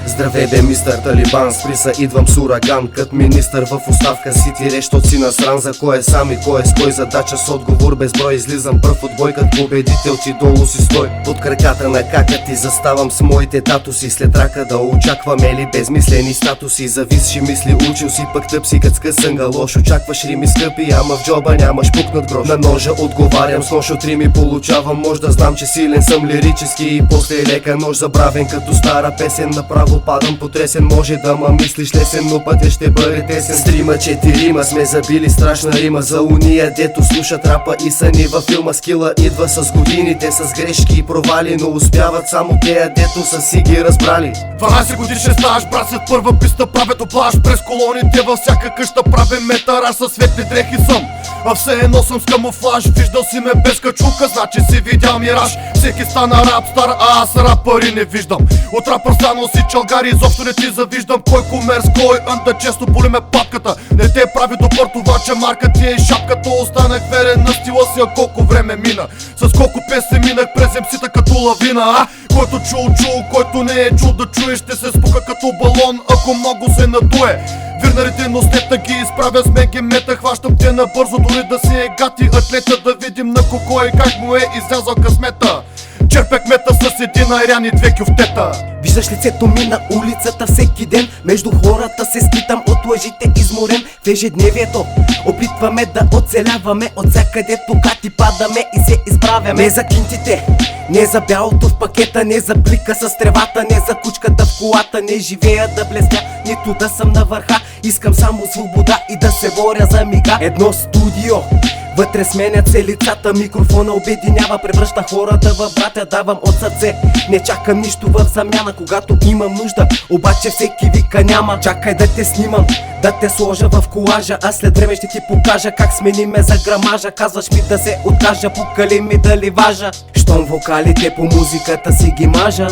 Здравей бе, мистер Талибан, спри са, идвам с ураган. Кът министър в оставка си тире, щот си насран. За кой е сам и кой е с кой, задача с отговор безброй. Излизам пръв от бой, кът победител ти долу си стой. Под краката на кака ти заставам с моите татуси. След рака да очакваме ли безмислени статуси. За висши мисли учил си, пък тъп си кът скъсан галош. Очакваш рими скъпи, ама в джоба нямаш пукнат грош. На ножа отговарям, с нож от рими получавам. Може да знам, че силен съм лирически и после лека нож забравен като стара песен. Направо падам потресен, може да ма мислиш лесен, но пътя ще бъде тесен. С 3-4 сме забили страшна рима за уния, дето слушат рапа и са ни във филма. Скила идва с годините, с грешки и провали, но успяват само тея, дето са си ги разбрали. 12 годишен стаж, брат, след първа писта правя доблаж. През колоните във всяка къща правя метараж. Със светли дрехи съм, а все едно съм с камуфлаж. Виждал си ме без качулка, значи си видял мираж. Всеки стана рап стар, а аз рапъри не виждам. От рапър станал си чалгари, изобщо не ти завиждам. Кой комерс, кой ънда, често боли ме папката. Не те прави добър това, че марка ти е шапката. Останах верен на стила си, а колко време мина. С колко песен минах през емсита като лавина, а? Който чул, който не е чул да чуе, ще се спука като балон, ако много се надуе. Вирнарите нощета ги изправя с меги мета. Хващам те набързо, дори да си е гати атлета. Да видим на коко и как му е излязъл късмета. Черпек мета с един айрян и 2 кюфтета. Виждаш лицето ми на улицата всеки ден. Между хората се скитам от лъжите изморен. В ежедневието опитваме да оцеляваме. От всякъде покати падаме и се изправяме. Не за кинтите, не за бялото в пакета, не за блика с тревата, не за кучката в колата. Не живея да блестя, нито да съм на върха. Искам само свобода и да се боря за мига. Едно студио, вътре сменят се лицата, микрофона обединява, превръща хората в братя. Давам от сърце, не чакам нищо в замяна. Когато имам нужда, обаче всеки вика няма. Чакай да те снимам, да те сложа в колажа, а след време ще ти покажа как смениме за грамажа. Казваш ми да се откажа, покали ми дали важа. Щом вокалите по музиката си ги мажа.